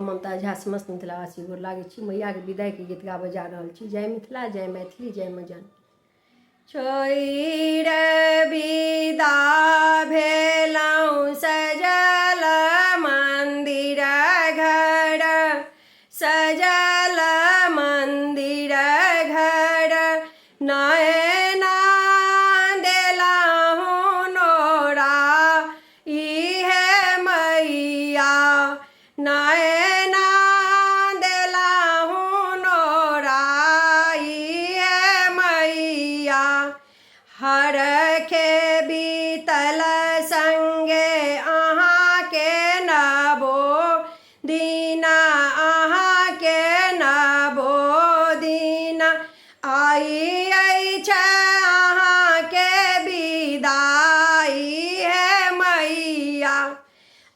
ममता झा समस्त मिथिलावासी गोर लागै छी। मैया के विदाई के गीत गाबऽ जा रहल छी। जय मिथिला, जय मैथिली, जय मजन। छोइर विदा भेलहुँ सजल मंदिर घर, सजल मंदिर घर, नैना देलहुँ नोरा इहे मैया, नैना देलहुँ नोरा इहे मैया, हर के बीतल संगे अहाँके नबो दीना, अहाँके नबो दीना, आई अछि अहाँके विदाई है मैया,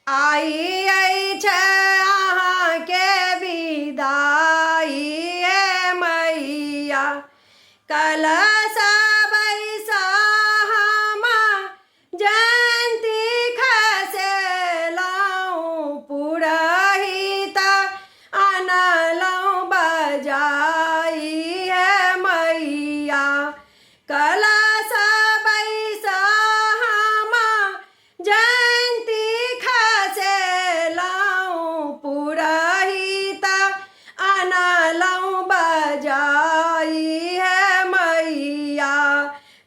आई अछि अहाँके विदाई है मैया। कलश बैसाहम जयंती खसेलहुँ, पुरहित अनलहुँ बजाई है मैया, कलश बैसाहम जयंती खसेलहुँ, पुरहित अनलहुँ बजाई है मैया।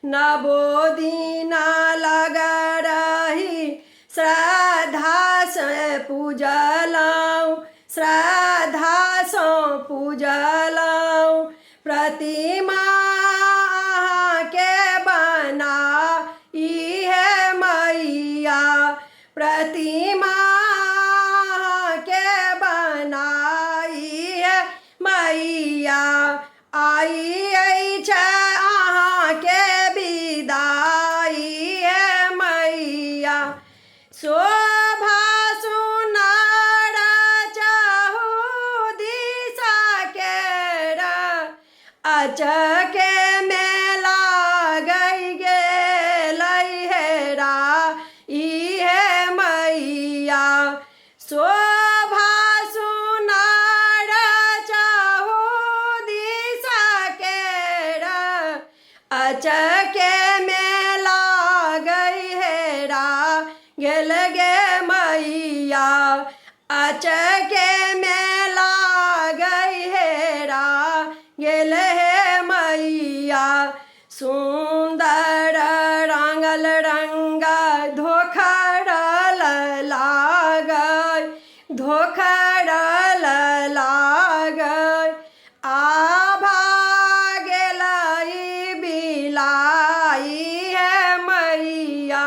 नबो दीना लग रही श्रद्धा से पूजलहुँ, श्रद्धा सँ पूजलहुँ, प्रतिमा अहाँके बनाई है मैया, प्रतिमा अहाँके बनाई है मैया, आई अछि अहाँके विदाई है मैया। शोभा सुनर चहु दिशा केर, अचके में लागै गेलै हेरा इहे मैया, शोभा सुनर चहु दिशा केर, अचके में लागै हेरा गेल गे मैया, अचके में लागै हेरा गेल हे मैया। सुंदर रंगल रंग धोखरल लागै, धोखरल लागै, आभा गेलै बिलाई है मैया,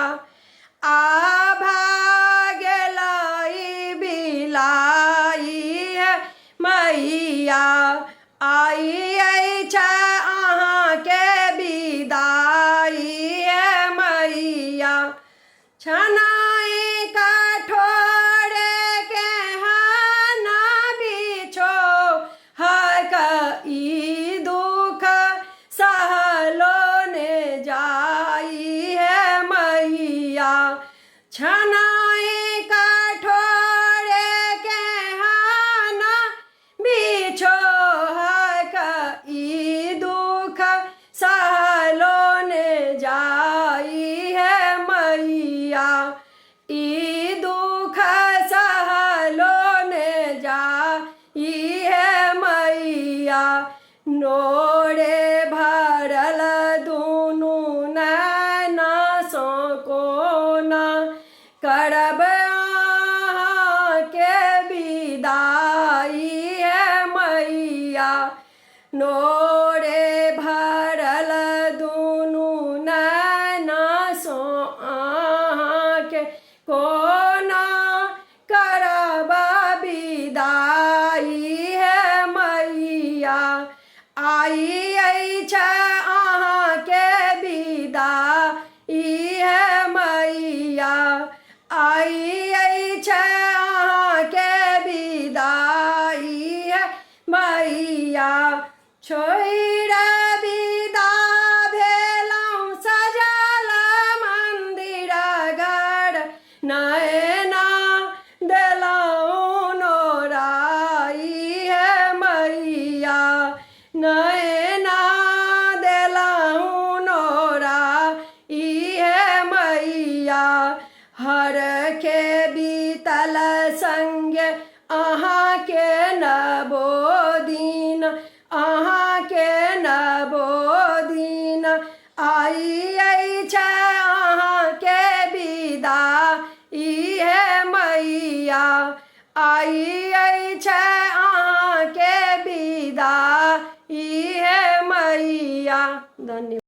आभा गेलै बिलाई है मैया, आई अछि अहाँके विदाई है मैया। छनाई कठोरे के हाना बिछो हक ई दुख सहलो ने जाई है मैया, छनाई कठोरे के हाना बिछो हक आई छै अहाँ के विदा इहे मैया। धन्यवाद।